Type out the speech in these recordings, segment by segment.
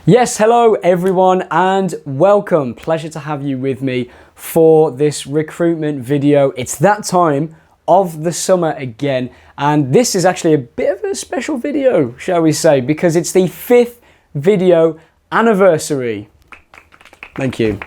Yes, hello everyone and welcome. Pleasure to have you with me for this recruitment video. It's that time of the summer again, and this is actually a bit of a special video, shall we say, because it's the 5th video anniversary. Thank you.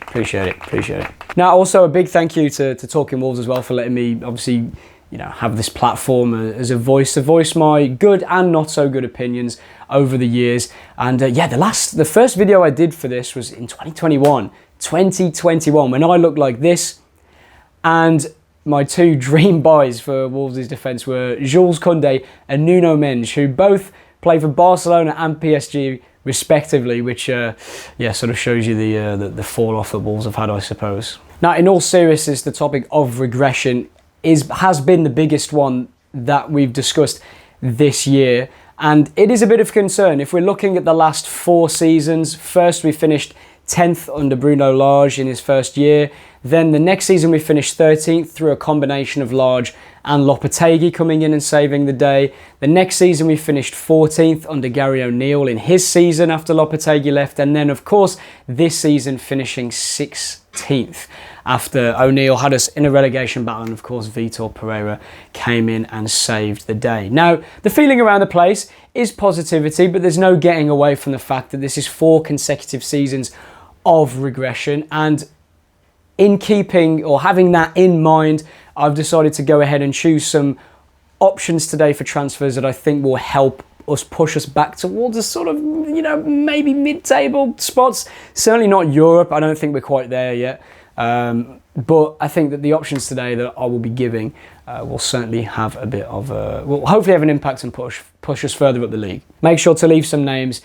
Appreciate it. Now, also a big thank you to Talking Wolves as well for letting me, obviously, have this platform as a voice to voice my good and not so good opinions over the years. And the first video I did for this was in 2021, when I looked like this. And my two dream buys for Wolves' defence were Jules Koundé and Nuno Mendes, who both play for Barcelona and PSG respectively, which sort of shows you the fall off that Wolves have had, I suppose. Now, in all seriousness, the topic of regression has been the biggest one that we've discussed this year, and it is a bit of concern. If we're looking at the last 4 seasons, first we finished 10th under Bruno Lage in his first year. Then the next season we finished 13th through a combination of Lage and Lopetegui coming in and saving the day. The next season we finished 14th under Gary O'Neill in his season after Lopetegui left. And then, of course, this season finishing 16th after O'Neill had us in a relegation battle. And, of course, Vitor Pereira came in and saved the day. Now, the feeling around the place is positivity, but there's no getting away from the fact that this is 4 consecutive seasons of regression. And in keeping or having that in mind, I've decided to go ahead and choose some options today for transfers that I think will help us push us back towards a sort of, maybe mid-table spots. Certainly not Europe. I don't think we're quite there yet. But I think that the options today that I will be giving will certainly have a bit of will hopefully have an impact and push us further up the league. Make sure to leave some names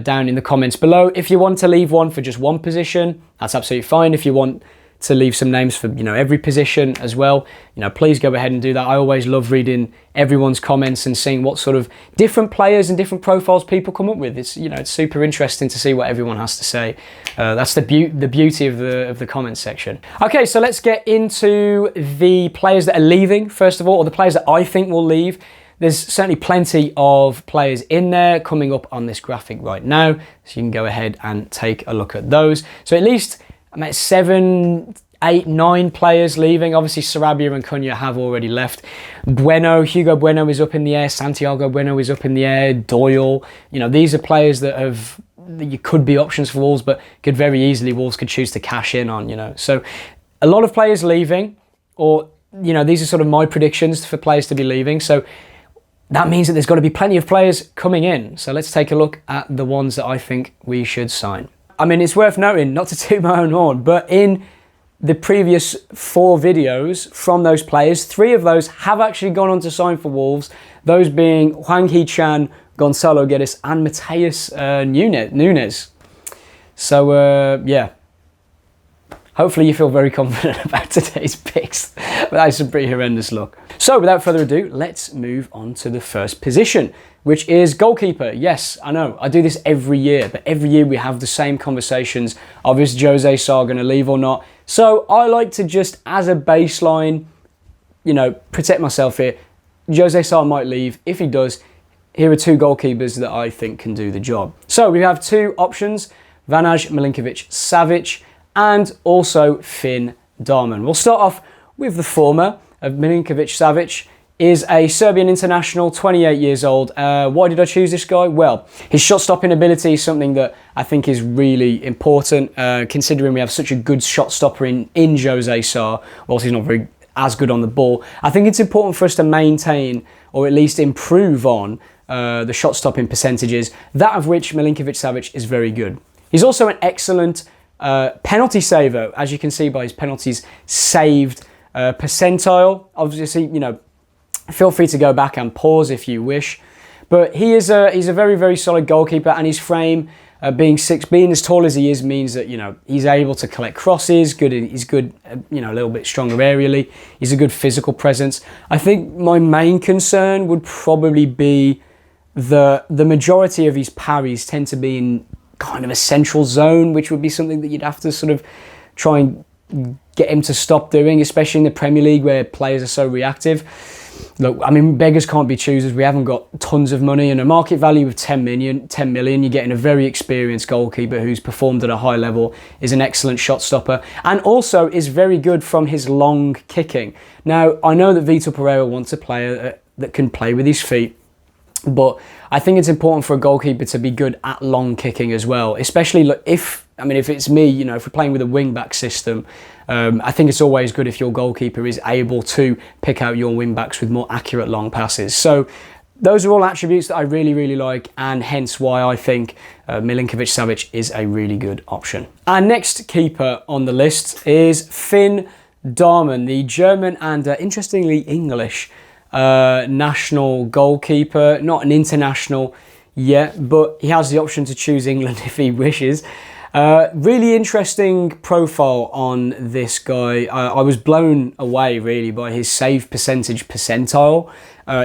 down in the comments below. If you want to leave one for just one position, that's absolutely fine. If you want to leave some names for every position as well, please go ahead and do that. I always love reading everyone's comments and seeing what sort of different players and different profiles people come up with. It's it's super interesting to see what everyone has to say. That's the beauty of the comment section. Okay, so let's get into the players that are leaving first of all, or the players that I think will leave. There's certainly plenty of players in there coming up on this graphic right now, so you can go ahead and take a look at those. So at least 7, 8, 9 players leaving. Obviously, Sarabia and Cunha have already left. Hugo Bueno is up in the air. Santiago Bueno is up in the air. Doyle. These are players that you could be options for Wolves, but could very easily Wolves could choose to cash in on. So a lot of players leaving, or these are sort of my predictions for players to be leaving. So that means that there's got to be plenty of players coming in. So let's take a look at the ones that I think we should sign. I mean, it's worth noting, not to toot my own horn, but in the previous 4 videos from those players, 3 of those have actually gone on to sign for Wolves, those being Hwang Hee-chan, Gonzalo Guedes and Mateus Nunes. So, hopefully you feel very confident about today's picks. But that's a pretty horrendous look. So without further ado, let's move on to the first position, which is goalkeeper. Yes, I know, I do this every year, but every year we have the same conversations of is Jose Sá going to leave or not. So I like to just, as a baseline, protect myself here. Jose Sá might leave. If he does, here are 2 goalkeepers that I think can do the job. So we have 2 options, Vanaj Milinkovic-Savic and also Finn Darman. We'll start off with the former. Milinkovic-Savic is a Serbian international, 28 years old. Why did I choose this guy? Well, his shot-stopping ability is something that I think is really important, considering we have such a good shot-stopper in Jose Sá, whilst he's not very as good on the ball. I think it's important for us to maintain, or at least improve on, the shot-stopping percentages, that of which Milinkovic-Savic is very good. He's also an excellent penalty saver, as you can see by his penalties saved percentile. Obviously, feel free to go back and pause if you wish. But he's a very, very solid goalkeeper, and his frame, being as tall as he is, means that he's able to collect crosses. He's good, a little bit stronger aerially. He's a good physical presence. I think my main concern would probably be the majority of his parries tend to be in kind of a central zone, which would be something that you'd have to sort of try and get him to stop doing, especially in the Premier League where players are so reactive. look, I mean, beggars can't be choosers. We haven't got tons of money, and a market value of 10 million, you're getting a very experienced goalkeeper who's performed at a high level, is an excellent shot stopper, and also is very good from his long kicking. Now, I know that Vitor Pereira wants a player that can play with his feet, but I think it's important for a goalkeeper to be good at long kicking as well, especially if it's me, you know, if we're playing with a wing-back system, I think it's always good if your goalkeeper is able to pick out your wing-backs with more accurate long passes. So those are all attributes that I really, really like, and hence why I think Milinkovic-Savic is a really good option. Our next keeper on the list is Finn Darman, the German and interestingly English national goalkeeper, not an international yet, but he has the option to choose England if he wishes. Really interesting profile on this guy. I was blown away really by his save percentage percentile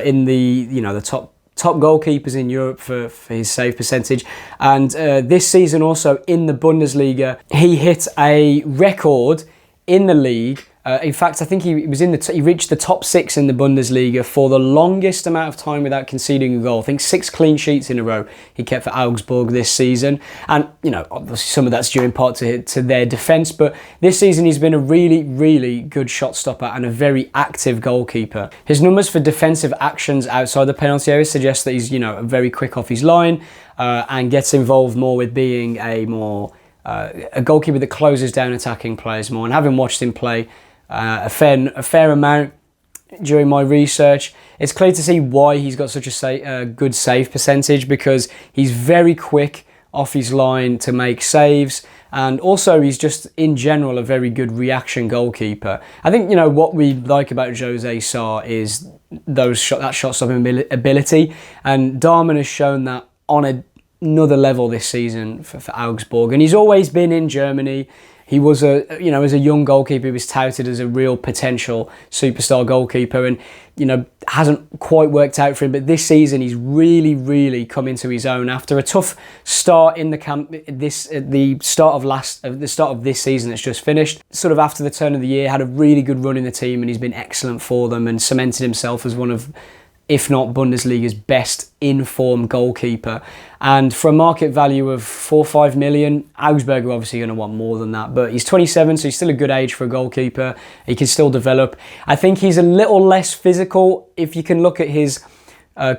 in the top goalkeepers in Europe for his save percentage, and this season also in the Bundesliga he hit a record in the league. In fact, I think he reached the top 6 in the Bundesliga for the longest amount of time without conceding a goal. I think 6 clean sheets in a row he kept for Augsburg this season. And, you know, obviously some of that's due in part to their defence, but this season he's been a really, really good shot stopper and a very active goalkeeper. His numbers for defensive actions outside the penalty area suggest that he's, you know, very quick off his line and gets involved more with being a goalkeeper that closes down attacking players more. And having watched him play a fair amount during my research, it's clear to see why he's got such a good save percentage, because he's very quick off his line to make saves, and also he's just in general a very good reaction goalkeeper. I think, you know, what we like about Jose Sarr is that shot stopping ability, and Darman has shown that on another level this season for Augsburg, and he's always been in Germany. He was as a young goalkeeper, he was touted as a real potential superstar goalkeeper, and, you know, hasn't quite worked out for him. But this season, he's really, really come into his own after a tough start in the camp. The start of this season that's just finished, sort of after the turn of the year, had a really good run in the team, and he's been excellent for them and cemented himself as one of, if not Bundesliga's best informed goalkeeper. And for a market value of 4 or 5 million, Augsburg are obviously going to want more than that, but he's 27, so he's still a good age for a goalkeeper. He can still develop. I think he's a little less physical. If you can look at his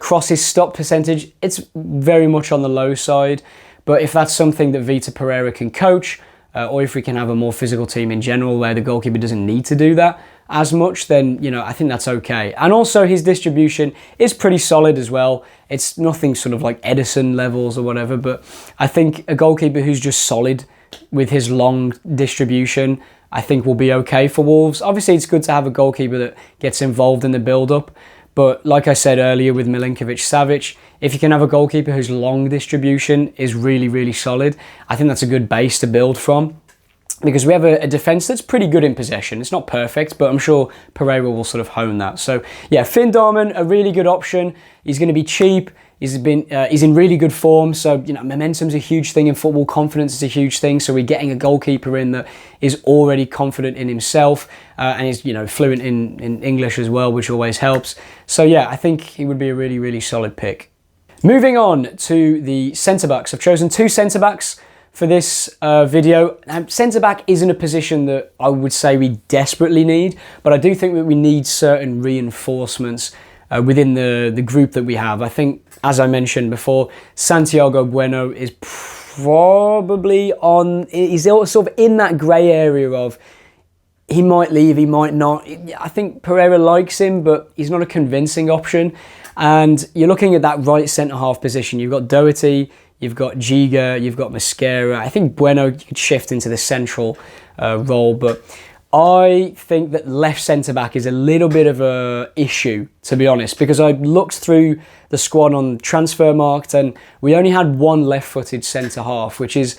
crosses stop percentage, it's very much on the low side, but if that's something that Vitor Pereira can coach, or if we can have a more physical team in general where the goalkeeper doesn't need to do that as much, then, you know, I think that's okay. And also his distribution is pretty solid as well. It's nothing sort of like Edison levels or whatever, but I think a goalkeeper who's just solid with his long distribution, I think will be okay for Wolves. Obviously, it's good to have a goalkeeper that gets involved in the build-up, but like I said earlier with Milinkovic-Savic, if you can have a goalkeeper whose long distribution is really, really solid, I think that's a good base to build from. Because we have a defence that's pretty good in possession. It's not perfect, but I'm sure Pereira will sort of hone that. So yeah, Finn Darman, a really good option. He's going to be cheap. He's in really good form. So, you know, momentum's a huge thing in football. Confidence is a huge thing. So we're getting a goalkeeper in that is already confident in himself and is, you know, fluent in English as well, which always helps. So yeah, I think he would be a really, really solid pick. Moving on to the centre-backs. I've chosen 2 centre-backs for this video. Now, centre-back isn't a position that I would say we desperately need, but I do think that we need certain reinforcements within the group that we have. I think, as I mentioned before, Santiago Bueno is probably he's sort of in that grey area of he might leave, he might not. I think Pereira likes him, but he's not a convincing option. And you're looking at that right centre-half position. You've got Doherty, you've got Giga, you've got Mosquera. I think Bueno, you could shift into the central role, but I think that left centre-back is a little bit of a issue, to be honest, because I looked through the squad on Transfermarkt and we only had 1 left-footed centre-half, which is,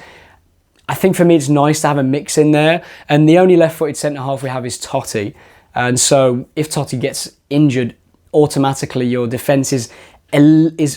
I think for me, it's nice to have a mix in there. And the only left-footed centre-half we have is Totti. And so if Totti gets injured, automatically your defence is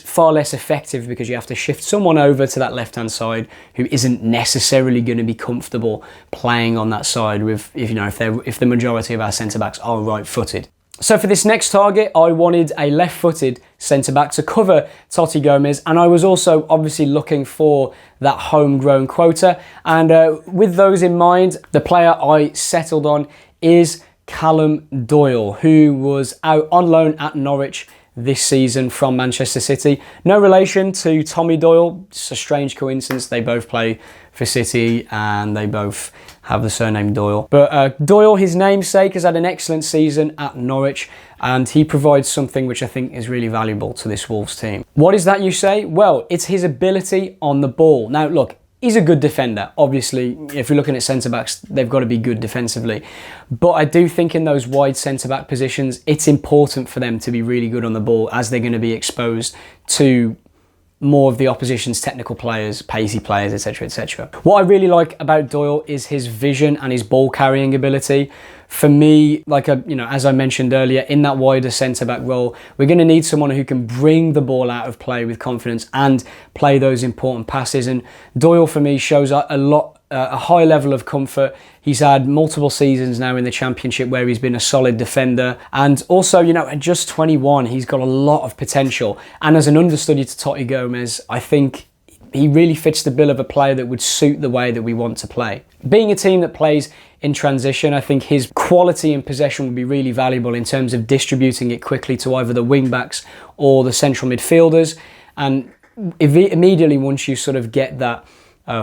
far less effective because you have to shift someone over to that left-hand side who isn't necessarily going to be comfortable playing on that side with, if the majority of our centre-backs are right-footed. So for this next target, I wanted a left-footed centre-back to cover Totti Gomez, and I was also obviously looking for that homegrown quota. And with those in mind, the player I settled on is Callum Doyle, who was out on loan at Norwich this season from Manchester City. No relation to Tommy Doyle. It's a strange coincidence. They both play for City and they both have the surname Doyle. But Doyle, his namesake, has had an excellent season at Norwich, and he provides something which I think is really valuable to this Wolves team. What is that, you say? Well, it's his ability on the ball. Now, look, he's a good defender. Obviously, if you're looking at centre-backs, they've got to be good defensively. But I do think in those wide centre-back positions, it's important for them to be really good on the ball, as they're going to be exposed to more of the opposition's technical players, pacey players, etc, etc. What I really like about Doyle is his vision and his ball carrying ability. For me, as I mentioned earlier, in that wider centre-back role, we're going to need someone who can bring the ball out of play with confidence and play those important passes. And Doyle, for me, shows a high level of comfort. He's had multiple seasons now in the Championship where he's been a solid defender. And also, at just 21, he's got a lot of potential. And as an understudy to Totti Gomez, I think he really fits the bill of a player that would suit the way that we want to play. Being a team that plays in transition, I think his quality in possession would be really valuable in terms of distributing it quickly to either the wing-backs or the central midfielders. And immediately once you sort of get that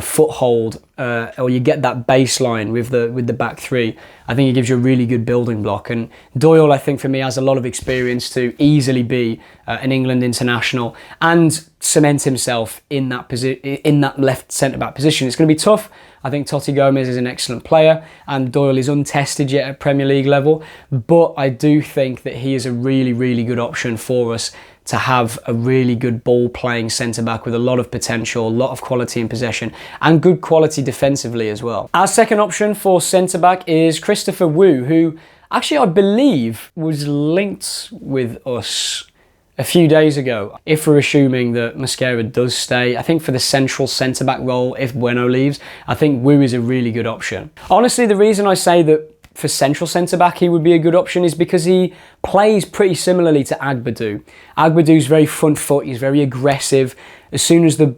foothold or you get that baseline with the back three, I think it gives you a really good building block. And Doyle, I think for me, has a lot of experience to easily be an England international and cement himself in that left centre-back position. It's going to be tough. I think Totti Gomez is an excellent player and Doyle is untested yet at Premier League level, but I do think that he is a really, really good option for us to have a really good ball-playing centre-back with a lot of potential, a lot of quality in possession, and good quality defensively as well. Our second option for centre-back is Christopher Wu, who actually I believe was linked with us a few days ago. If we're assuming that Mosquera does stay, I think for the central centre-back role, if Bueno leaves, I think Wu is a really good option. Honestly, the reason I say that for central centre-back he would be a good option is because he plays pretty similarly to Agbadou. Agbadou's very front foot, he's very aggressive. As soon as the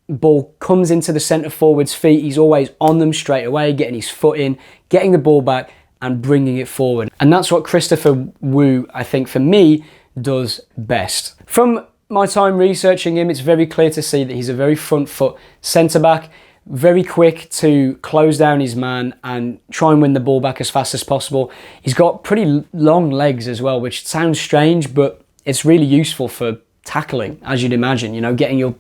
ball comes into the centre forward's feet, he's always on them straight away, getting his foot in, getting the ball back and bringing it forward. And that's what Christopher Wu, I think for me, does best. From my time researching him, it's very clear to see that he's a very front foot centre-back, very quick to close down his man and try and win the ball back as fast as possible. He's got pretty long legs as well, which sounds strange, but it's really useful for tackling, as you'd imagine, getting your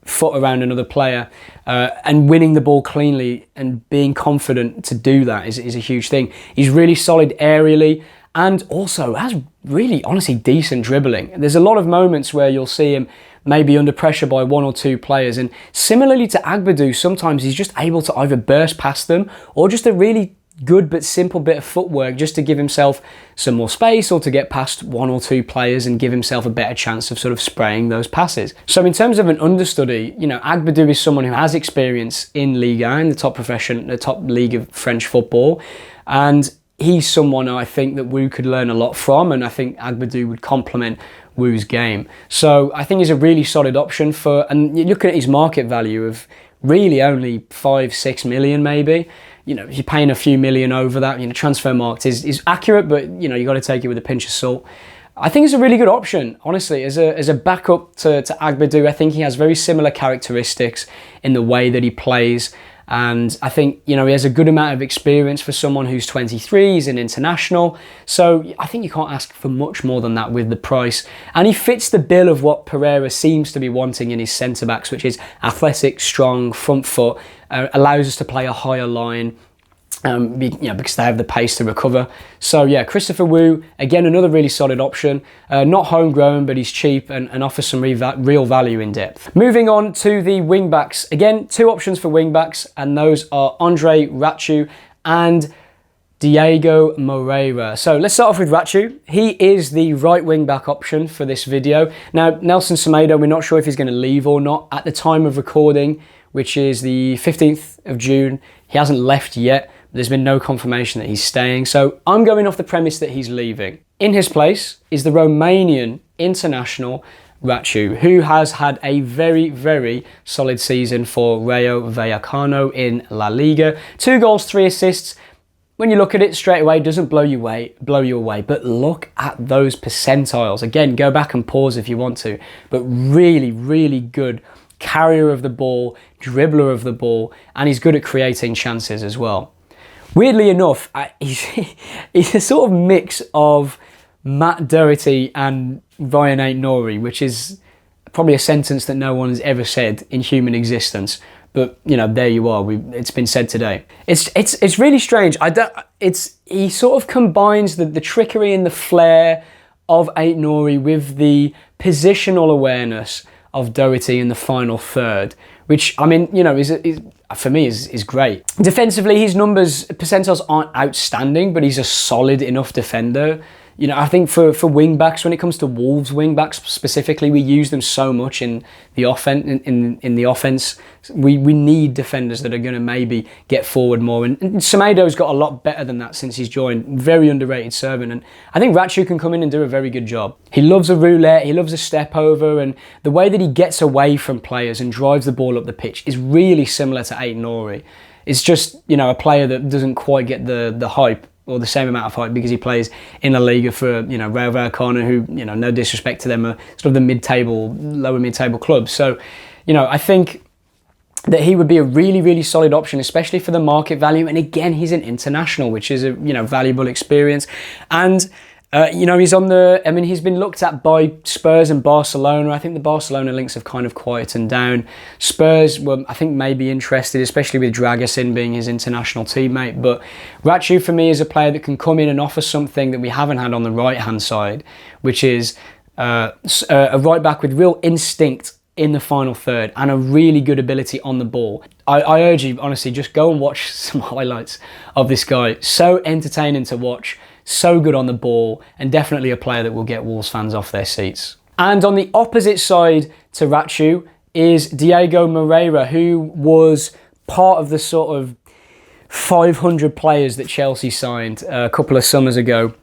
foot around another player and winning the ball cleanly and being confident to do that is a huge thing. He's really solid aerially and also has really, honestly, decent dribbling. There's a lot of moments where you'll see him maybe under pressure by one or two players, and similarly to Agbadou, sometimes he's just able to either burst past them or just a really good but simple bit of footwork just to give himself some more space or to get past one or two players and give himself a better chance of sort of spraying those passes. So in terms of an understudy, Agbadou is someone who has experience in Ligue 1, the top league of French football, and he's someone I think that Wu could learn a lot from, and I think Agbadou would complement Wu's game. So I think he's a really solid option and you're looking at his market value of really only 5-6 million maybe. If you're paying a few million over that, Transfermarkt is accurate, but you got to take it with a pinch of salt. I think it's a really good option, honestly, as a backup to Agbadou. I think he has very similar characteristics in the way that he plays. And I think, he has a good amount of experience for someone who's 23, he's an international. So I think you can't ask for much more than that with the price. And he fits the bill of what Pereira seems to be wanting in his centre-backs, which is athletic, strong, front foot, allows us to play a higher line, because they have the pace to recover. So yeah, Christopher Wu, again, another really solid option. Not homegrown, but he's cheap and offers some real value in depth. Moving on to the wing-backs. Again, two options for wing-backs, and those are Andre Rachu and Diego Moreira. So let's start off with Rachu. He is the right wing-back option for this video. Now, Nelson Semedo, we're not sure if he's going to leave or not. At the time of recording, which is the 15th of June, he hasn't left yet. There's been no confirmation that he's staying. So I'm going off the premise that he's leaving. In his place is the Romanian international Raciu, who has had a very, very solid season for Rayo Vallecano in La Liga. 2 goals, 3 assists. When you look at it straight away, it doesn't blow you away. But look at those percentiles. Again, go back and pause if you want to. But really, really good carrier of the ball, dribbler of the ball, and he's good at creating chances as well. Weirdly enough, he's a sort of mix of Matt Doherty and Ryan Aït-Nouri, which is probably a sentence that no one has ever said in human existence. But you know, there you are. It's been said today. It's really strange. He sort of combines the trickery and the flair of Aït-Nouri with the positional awareness of Doherty in the final third, which, I mean, you know, for me is great. Defensively, his percentiles aren't outstanding, but he's a solid enough defender. You know, I think for wing backs, when it comes to Wolves wing backs specifically, we use them so much in the offense. We need defenders that are going to maybe get forward more. And Semedo's got a lot better than that since he's joined. Very underrated servant. And I think Raciu can come in and do a very good job. He loves a roulette. He loves a step over. And the way that he gets away from players and drives the ball up the pitch is really similar to Aït-Nouri. It's just, you know, a player that doesn't quite get the hype, or the same amount of hype, because he plays in La Liga for, you know, Rayo Vallecano, who, you know, no disrespect to them, are sort of the lower mid-table clubs. So, you know, I think that he would be a really, really solid option, especially for the market value. And again, he's an international, which is a, you know, valuable experience. And you know, he's been looked at by Spurs and Barcelona. I think the Barcelona links have kind of quietened down. Spurs were, I think, maybe interested, especially with Dragusin being his international teammate. But Raciu, for me, is a player that can come in and offer something that we haven't had on the right-hand side, which is a right back with real instinct in the final third and a really good ability on the ball. I urge you, honestly, just go and watch some highlights of this guy. So entertaining to watch. So good on the ball, and definitely a player that will get Wolves fans off their seats. And on the opposite side to Raciu is Diego Pereira, who was part of the sort of 500 players that Chelsea signed a couple of summers ago.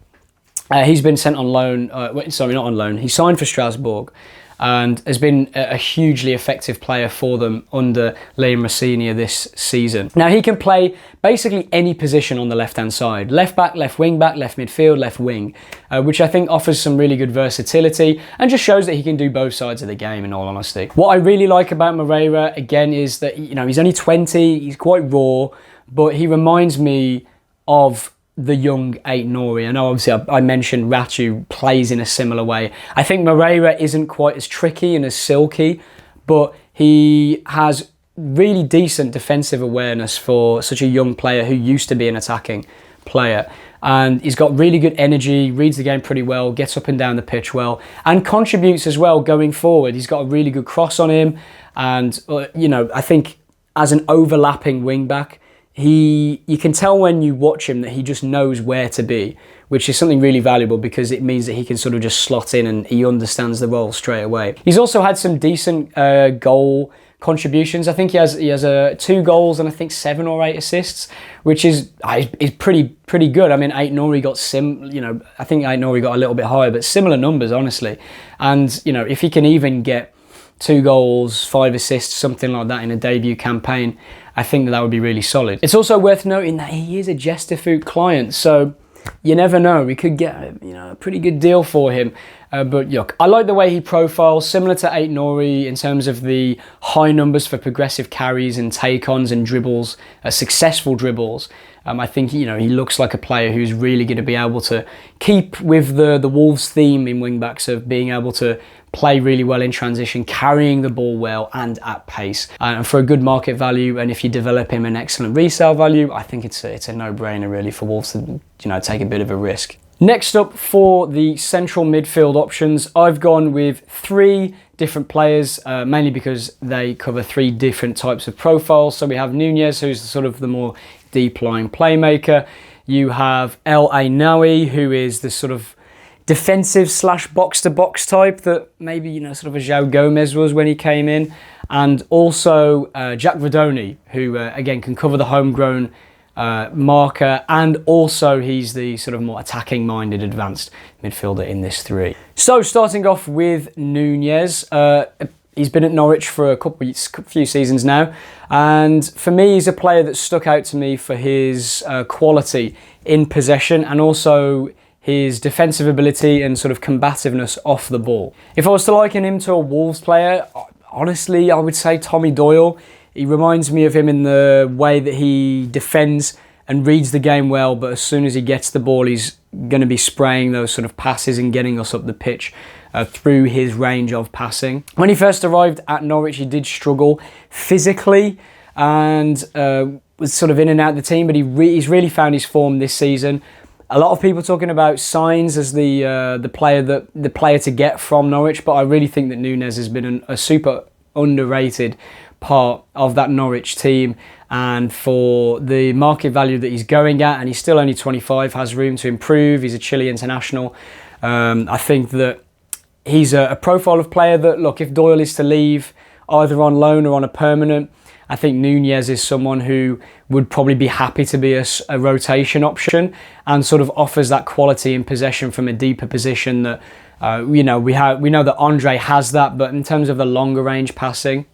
He's been sent on loan, sorry, not on loan, he signed for Strasbourg, and has been a hugely effective player for them under Liam Rossini this season. Now, he can play basically any position on the left-hand side. Left back, left wing back, left midfield, left wing, which I think offers some really good versatility and just shows that he can do both sides of the game, in all honesty. What I really like about Pereira, again, is that, you know, he's only 20, he's quite raw, but he reminds me of the young Aït-Nouri. I know, obviously, I mentioned Raciu plays in a similar way. I think Pereira isn't quite as tricky and as silky, but he has really decent defensive awareness for such a young player who used to be an attacking player. And he's got really good energy, reads the game pretty well, gets up and down the pitch well, and contributes as well going forward. He's got a really good cross on him. And, you know, I think as an overlapping wing-back, you can tell when you watch him that he just knows where to be, which is something really valuable because it means that he can sort of just slot in and he understands the role straight away. He's also had some decent goal contributions. I think he has 2 goals and I think 7 or 8 assists, which is pretty good. I mean, Aït-Nouri got I think Aït-Nouri got a little bit higher, but similar numbers, honestly. And, you know, if he can even get 2 goals, 5 assists, something like that in a debut campaign, I think that would be really solid. It's also worth noting that he is a Gestafoot client, so you never know. We could get a pretty good deal for him. But look, I like the way he profiles, similar to Aït-Nouri in terms of the high numbers for progressive carries and take-ons and dribbles, successful dribbles. I think, you know, he looks like a player who's really going to be able to keep with the Wolves theme in wing-backs of being able to play really well in transition, carrying the ball well and at pace. And for a good market value, and if you develop him an excellent resale value, I think it's a no-brainer really for Wolves to, you know, take a bit of a risk. Next up for the central midfield options, I've gone with 3 different players, mainly because they cover 3 different types of profiles. So we have Nunez, who's sort of the more deep-lying playmaker. You have El Ainaoui, who is the sort of defensive / box-to-box type that maybe, you know, sort of a João Gomez was when he came in. And also Jack Verdoni, who, again, can cover the homegrown marker, and also he's the sort of more attacking minded advanced midfielder in this three. So starting off with Nunez, he's been at Norwich for a few seasons now, and for me he's a player that stuck out to me for his quality in possession and also his defensive ability and sort of combativeness off the ball. If I was to liken him to a Wolves player, honestly I would say Tommy Doyle. He reminds me of him in the way that he defends and reads the game well, but as soon as he gets the ball, he's going to be spraying those sort of passes and getting us up the pitch through his range of passing. When he first arrived at Norwich, he did struggle physically and was sort of in and out of the team, but he's really found his form this season. A lot of people talking about Signs as the player to get from Norwich, but I really think that Nunez has been a super underrated part of that Norwich team, and for the market value that he's going at, and he's still only 25, has room to improve. He's a Chile international. I think that he's a profile of player that, look, if Doyle is to leave either on loan or on a permanent, I think Nunez is someone who would probably be happy to be a rotation option and sort of offers that quality in possession from a deeper position that we know that Andre has that, but in terms of the longer range passing,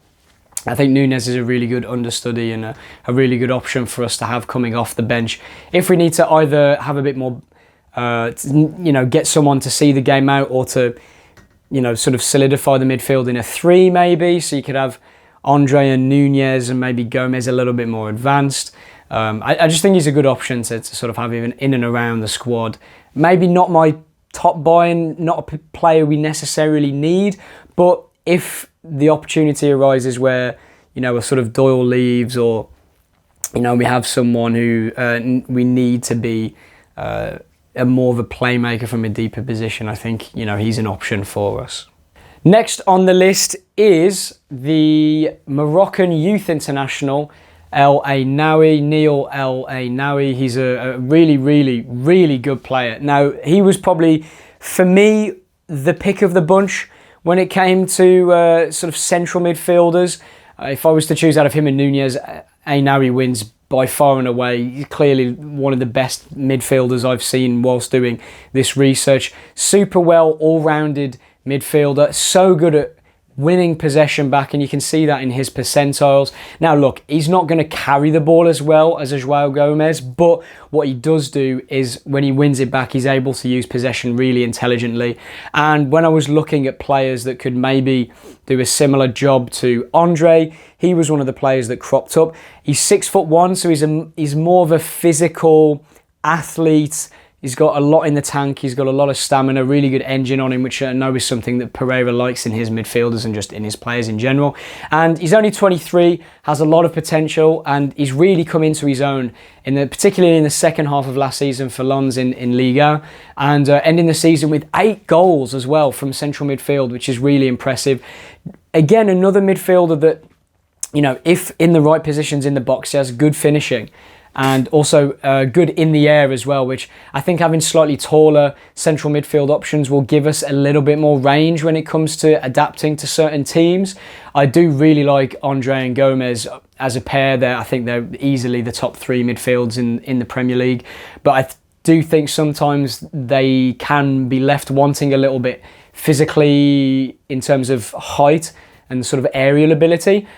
I think Nunez is a really good understudy and a really good option for us to have coming off the bench. If we need to either have a bit more, get someone to see the game out, or to, sort of solidify the midfield in a three maybe, so you could have Andre and Nunez and maybe Gomez a little bit more advanced. I just think he's a good option to sort of have even in and around the squad. Maybe not my top buy and not a player we necessarily need, but if the opportunity arises where, a sort of Doyle leaves, or, we have someone who we need to be more of a playmaker from a deeper position, I think, he's an option for us. Next on the list is the Moroccan youth international, El Ainaoui, Neil El Ainaoui. He's a really, really, really good player. Now, he was probably, for me, the pick of the bunch when it came to sort of central midfielders. If I was to choose out of him and Nunez, Ainaoui wins by far and away. He's clearly one of the best midfielders I've seen whilst doing this research. Super well, all-rounded midfielder. So good at winning possession back, and you can see that in his percentiles. Now look, he's not going to carry the ball as well as a João Gomez, but what he does do is when he wins it back, he's able to use possession really intelligently. And when I was looking at players that could maybe do a similar job to Andre, he was one of the players that cropped up. He's 6'1", so he's more of a physical athlete. He's got a lot in the tank. He's got a lot of stamina, really good engine on him, which I know is something that Pereira likes in his midfielders and just in his players in general. And he's only 23, has a lot of potential, and he's really come into his own, particularly in the second half of last season for Lens in Liga, and ending the season with 8 goals as well from central midfield, which is really impressive. Again, another midfielder that, if in the right positions in the box, he has good finishing. And also good in the air as well, which I think having slightly taller central midfield options will give us a little bit more range when it comes to adapting to certain teams. I do really like Andre and Gomez as a pair there. I think they're easily the top 3 midfields in the Premier League. But I do think sometimes they can be left wanting a little bit physically in terms of height and sort of aerial ability.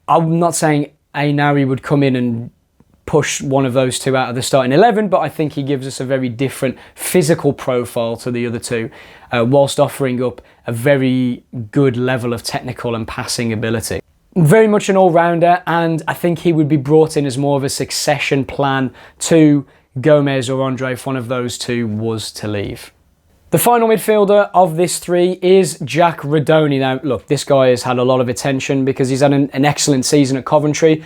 I'm not saying Ainaoui would come in and push one of those two out of the starting 11, but I think he gives us a very different physical profile to the other two, whilst offering up a very good level of technical and passing ability. Very much an all-rounder, and I think he would be brought in as more of a succession plan to Gomez or Andre if one of those two was to leave. The final midfielder of this three is Jack Redoni. Now, look, this guy has had a lot of attention because he's had an excellent season at Coventry.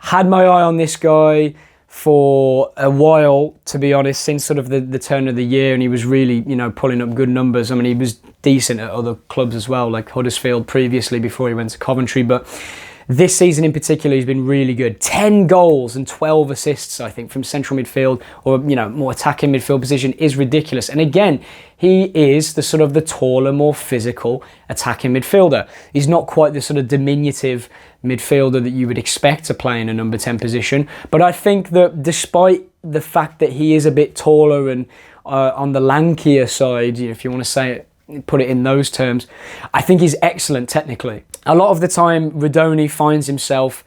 Had my eye on this guy for a while, to be honest, since sort of the turn of the year, and he was really, pulling up good numbers. He was decent at other clubs as well, like Huddersfield previously before he went to Coventry, but this season in particular, he's been really good. 10 goals and 12 assists, I think, from central midfield, or, you know, more attacking midfield position is ridiculous. And again, he is the sort of the taller, more physical attacking midfielder. He's not quite the sort of diminutive midfielder that you would expect to play in a number 10 position. But I think that despite the fact that he is a bit taller and on the lankier side, you know, if you want to say it, put it in those terms, I think he's excellent technically. A lot of the time, Radoni finds himself,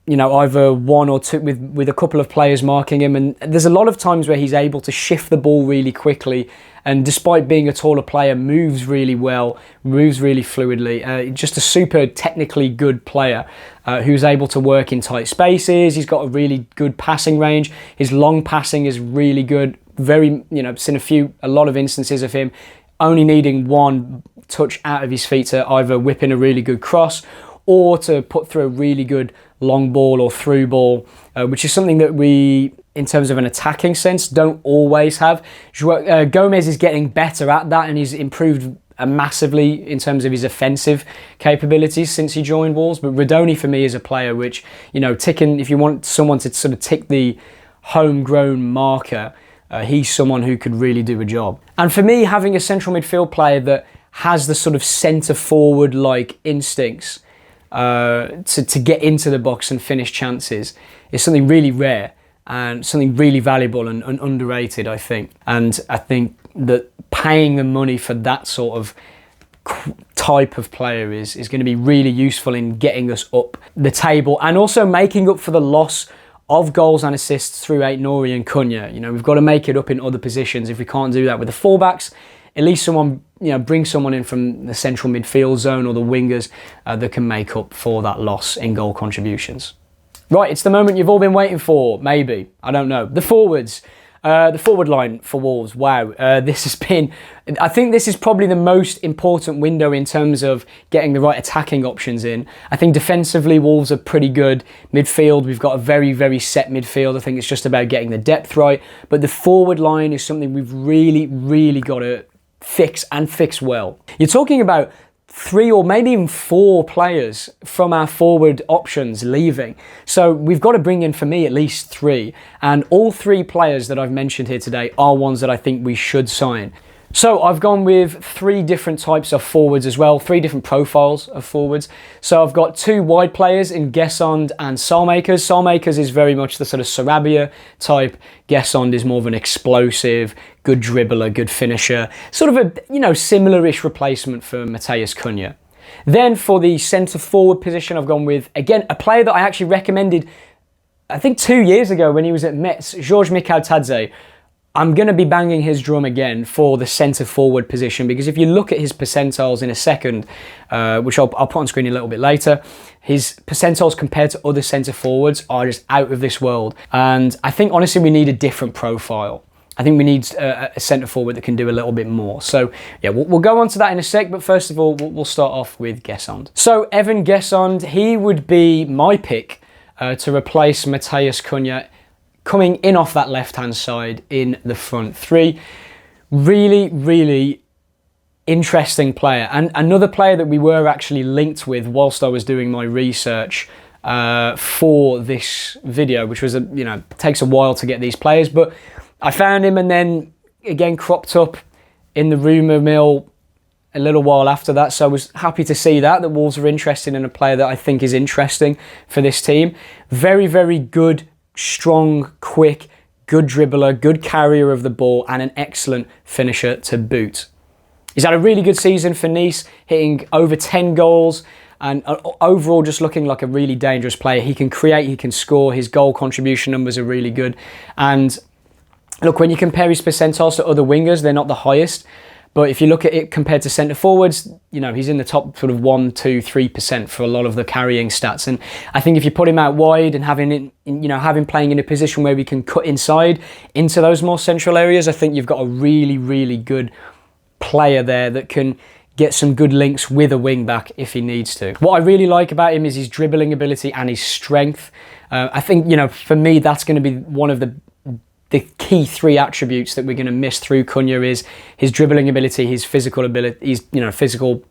you know, either one or two with a couple of players marking him, and there's a lot of times where he's able to shift the ball really quickly, and despite being a taller player, moves really well, moves really fluidly. Just a super technically good player who's able to work in tight spaces. He's got a really good passing range. His long passing is really good. Very, you know, seen a lot of instances of him only needing one touch out of his feet to either whip in a really good cross or to put through a really good long ball or through ball, which is something that we, in terms of an attacking sense, don't always have. Gomez is getting better at that, and he's improved massively in terms of his offensive capabilities since he joined Wolves. But Radoni for me is a player which, you know, if you want someone to sort of tick the homegrown marker, he's someone who could really do a job. And for me, having a central midfield player that has the sort of centre forward like instincts to get into the box and finish chances is something really rare and something really valuable and underrated, I think. And I think that paying the money for that sort of type of player is going to be really useful in getting us up the table and also making up for the loss of goals and assists through Aït-Nouri and Cunha. You know, we've got to make it up in other positions. If we can't do that with the fullbacks, at least someone, you know, bring someone in from the central midfield zone or the wingers that can make up for that loss in goal contributions. Right, it's the moment you've all been waiting for, maybe. I don't know. The forwards. The forward line for Wolves, wow. This has been, I think this is probably the most important window in terms of getting the right attacking options in. I think defensively, Wolves are pretty good. Midfield, we've got a very, very set midfield. I think it's just about getting the depth right. But the forward line is something we've really, really got to fix and fix well. You're talking about 3 or maybe even 4 players from our forward options leaving. So we've got to bring in, for me, at least 3. And all 3 players that I've mentioned here today are ones that I think we should sign. So I've gone with 3 different types of forwards as well, 3 different profiles of forwards. So I've got 2 wide players in Guessond and Salmakers. Salmakers is very much the sort of Sarabia type. Guessond is more of an explosive, good dribbler, good finisher. Sort of a, you know, similar-ish replacement for Matheus Cunha. Then for the centre forward position, I've gone with, again, a player that I actually recommended, I think 2 years ago when he was at Metz, Georges Mikau-Tadze. I'm going to be banging his drum again for the centre forward position, because if you look at his percentiles in a second, which I'll put on screen a little bit later, his percentiles compared to other centre forwards are just out of this world. And I think honestly we need a different profile. I think we need a centre forward that can do a little bit more. So yeah, we'll go on to that in a sec, but first of all, we'll start off with Guessond. So Evan Guessond, he would be my pick to replace Matheus Cunha, coming in off that left-hand side in the front 3. Really, really interesting player. And another player that we were actually linked with whilst I was doing my research for this video, which was, you know, takes a while to get these players, but I found him and then again cropped up in the rumour mill a little while after that. So I was happy to see that Wolves are interested in a player that I think is interesting for this team. Very, very good, strong, quick, good dribbler, good carrier of the ball, and an excellent finisher to boot. He's had a really good season for Nice, hitting over 10 goals, and overall just looking like a really dangerous player. He can create, he can score, his goal contribution numbers are really good. And look, when you compare his percentiles to other wingers, they're not the highest. But if you look at it compared to centre forwards, you know, he's in the top sort of 1, 2, 3% for a lot of the carrying stats. And I think if you put him out wide and have him playing in a position where we can cut inside into those more central areas, I think you've got a really, really good player there that can get some good links with a wing back if he needs to. What I really like about him is his dribbling ability and his strength. I think, you know, for me, that's going to be one of the key 3 attributes that we're going to miss through Cunha is his dribbling ability, his physical ability, his, you know, physical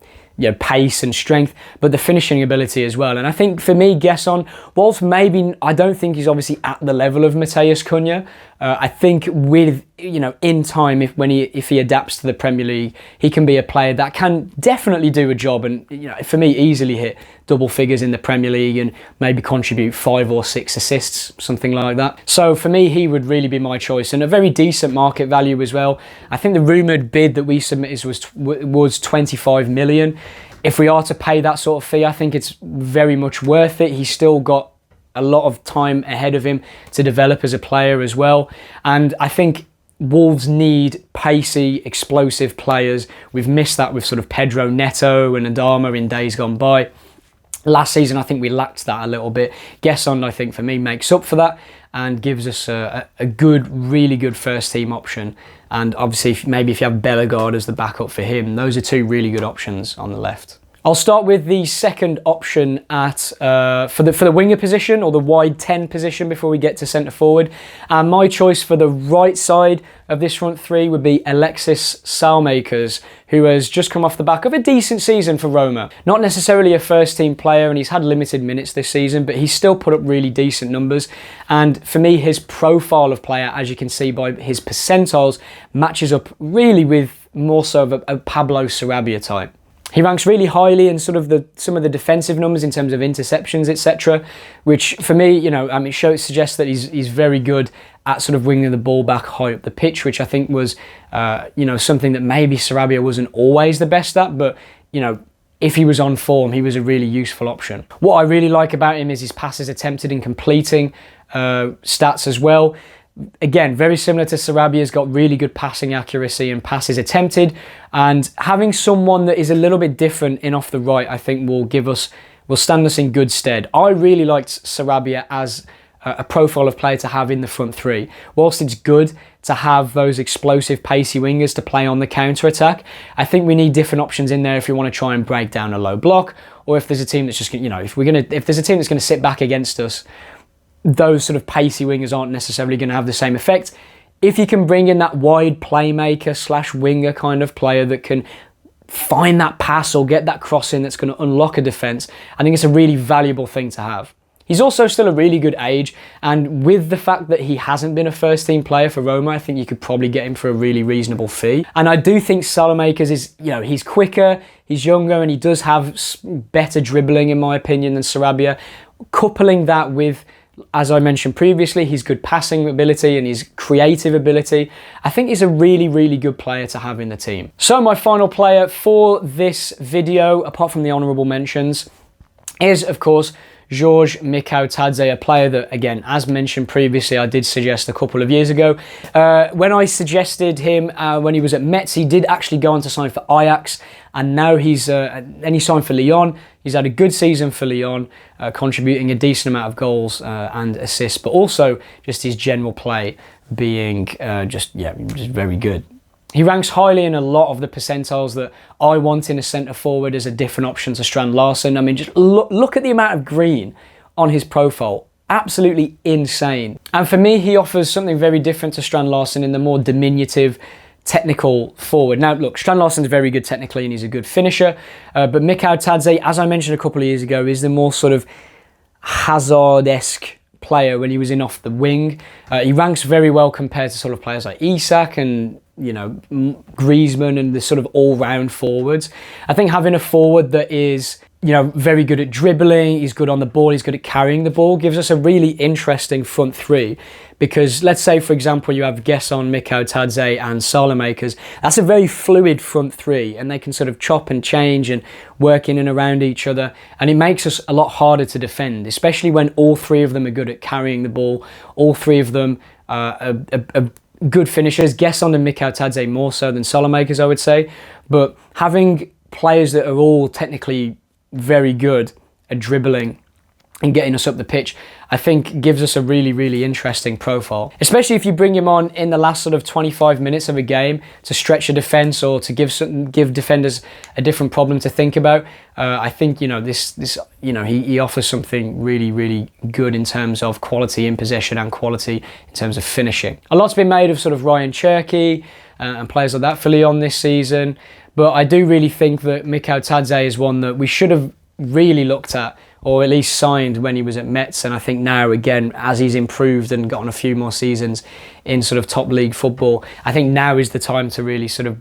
pace and strength, but the finishing ability as well. And I think for me, Gesson, whilst maybe I don't think he's obviously at the level of Matheus Cunha, I think with in time, if he adapts to the Premier League, he can be a player that can definitely do a job, and for me, easily hit double figures in the Premier League and maybe contribute 5 or 6 assists, something like that. So for me, he would really be my choice, and a very decent market value as well. I think the rumoured bid that we submitted was 25 million. If we are to pay that sort of fee, I think it's very much worth it. He's still got a lot of time ahead of him to develop as a player as well. And I think Wolves need pacey, explosive players. We've missed that with sort of Pedro Neto and Adama in days gone by. Last season, I think we lacked that a little bit. Gesson, I think, for me, makes up for that and gives us a good, really good first team option. And obviously, maybe if you have Bellegarde as the backup for him, those are 2 really good options on the left. I'll start with the second option at for the winger position, or the wide 10 position, before we get to centre forward. And my choice for the right side of this front 3 would be Alexis Salmakers, who has just come off the back of a decent season for Roma. Not necessarily a first team player, and he's had limited minutes this season, but he's still put up really decent numbers. And for me, his profile of player, as you can see by his percentiles, matches up really with more so of a Pablo Sarabia type. He ranks really highly in sort of some of the defensive numbers in terms of interceptions, etc., which for me, suggests that he's very good at sort of winging the ball back high up the pitch, which I think was, something that maybe Sarabia wasn't always the best at, but, if he was on form, he was a really useful option. What I really like about him is his passes attempted and completing stats as well. Again, very similar to Sarabia's got really good passing accuracy and passes attempted, and having someone that is a little bit different in off the right, I think will stand us in good stead. I really liked Sarabia as a profile of player to have in the front 3. Whilst it's good to have those explosive, pacey wingers to play on the counter-attack, I think we need different options in there if we want to try and break down a low block, or if there's a team that's just, if there's a team that's going to sit back against us, those sort of pacey wingers aren't necessarily going to have the same effect. If you can bring in that wide playmaker / winger kind of player that can find that pass or get that cross in that's going to unlock a defence, I think it's a really valuable thing to have. He's also still a really good age, and with the fact that he hasn't been a first team player for Roma, I think you could probably get him for a really reasonable fee. And I do think Salamakers is, he's quicker, he's younger, and he does have better dribbling in my opinion than Sarabia. Coupling that with, as I mentioned previously, his good passing ability and his creative ability, I think he's a really, really good player to have in the team. So my final player for this video, apart from the honourable mentions, is of course George Mikautadze, a player that, again, as mentioned previously, I did suggest a couple of years ago. When I suggested him when he was at Metz, he did actually go on to sign for Ajax, and now he signed for Lyon. He's had a good season for Lyon, contributing a decent amount of goals and assists, but also just his general play being just very good. He ranks highly in a lot of the percentiles that I want in a centre forward as a different option to Strand Larsen. I mean, just look at the amount of green on his profile. Absolutely insane. And for me, he offers something very different to Strand Larsen in the more diminutive, technical forward. Now, look, Strand Larsen's very good technically and he's a good finisher, but Mikautadze, as I mentioned a couple of years ago, is the more sort of Hazard-esque player when he was in off the wing. He ranks very well compared to sort of players like Isak and Griezmann and the sort of all-round forwards. I think having a forward that is, very good at dribbling, he's good on the ball, he's good at carrying the ball, gives us a really interesting front 3. Because let's say, for example, you have Gesson, Mikautadze and Salamakers. That's a very fluid front 3, and they can sort of chop and change and work in and around each other. And it makes us a lot harder to defend, especially when all 3 of them are good at carrying the ball. All 3 of them are good finishers. Gesson and Mikautadze more so than Salamakers, I would say. But having players that are all technically very good at dribbling and getting us up the pitch, I think gives us a really, really interesting profile. Especially if you bring him on in the last sort of 25 minutes of a game to stretch a defence or to give defenders a different problem to think about. I think, he offers something really, really good in terms of quality in possession and quality in terms of finishing. A lot's been made of sort of Ryan Cherky and players like that for Lyon this season. But I do really think that Mikhail Tadze is one that we should have really looked at, or at least signed when he was at Metz. And I think now, again, as he's improved and gotten a few more seasons in sort of top league football, I think now is the time to really sort of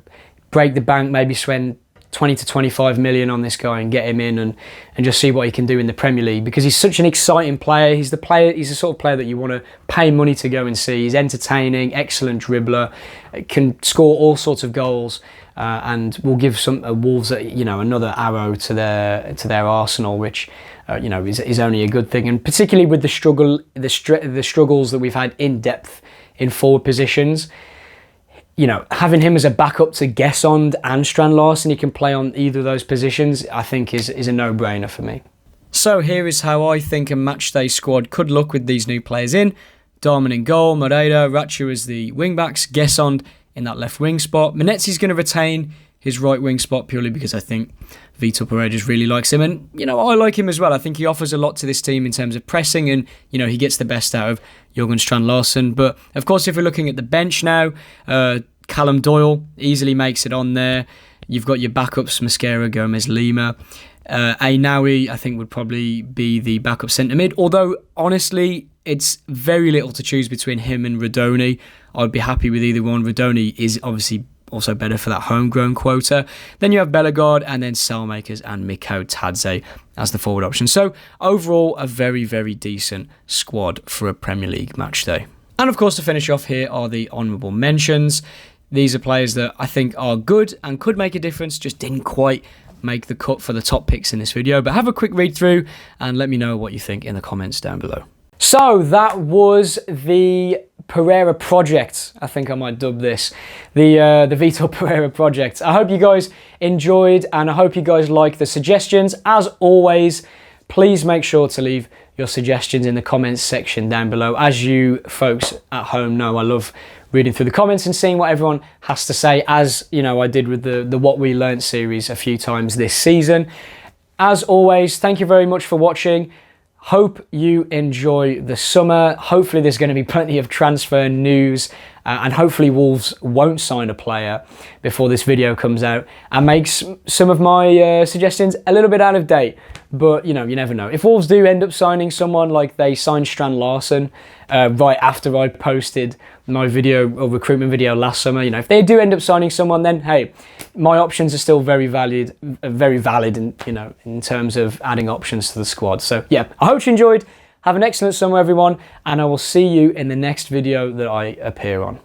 break the bank, maybe spend 20 to 25 million on this guy and get him in and just see what he can do in the Premier League, because he's such an exciting player. He's the sort of player that you want to pay money to go and see. He's entertaining, excellent dribbler, can score all sorts of goals, and will give some Wolves, another arrow to their arsenal, which is only a good thing. And particularly with the struggles that we've had in depth in forward positions, having him as a backup to Gesson and Strand Larsen, he can play on either of those positions, I think is a no-brainer for me. So here is how I think a matchday squad could look with these new players in. Darman in goal, Moreira, Rachu as the wing-backs, Gesson in that left wing spot. Manetzi's going to retain his right wing spot purely because I think Vitor Pereira just really likes him. And, I like him as well. I think he offers a lot to this team in terms of pressing, and, he gets the best out of Jürgen Strand Larsen. But, of course, if we're looking at the bench now, Callum Doyle easily makes it on there. You've got your backups, Mosquera, Gomez, Lima. Ainawi, I think, would probably be the backup centre mid. Although, honestly, it's very little to choose between him and Rodoni. I'd be happy with either one. Rodoni is obviously also better for that homegrown quota. Then you have Bellegarde, and then Saelmakers and Mikhail Tadze as the forward option. So overall, a very, very decent squad for a Premier League match day. And of course, to finish off, here are the honourable mentions. These are players that I think are good and could make a difference, just didn't quite make the cut for the top picks in this video. But have a quick read through and let me know what you think in the comments down below. So that was the Pereira project. I think I might dub this the Vitor Pereira project. I hope you guys enjoyed, and I hope you guys like the suggestions. As always, please make sure to leave your suggestions in the comments section down below. As you folks at home know, I love reading through the comments and seeing what everyone has to say, as I did with the What We Learnt series a few times this season. As always, thank you very much for watching. Hope you enjoy the summer. Hopefully there's going to be plenty of transfer news, and hopefully Wolves won't sign a player before this video comes out and makes some of my suggestions a little bit out of date. But, you never know. If Wolves do end up signing someone, like they signed Strand Larsen right after I posted my recruitment video last summer, if they do end up signing someone, then hey, my options are still very valid in terms of adding options to the squad. So yeah, I hope you enjoyed. Have an excellent summer, everyone, and I will see you in the next video that I appear on.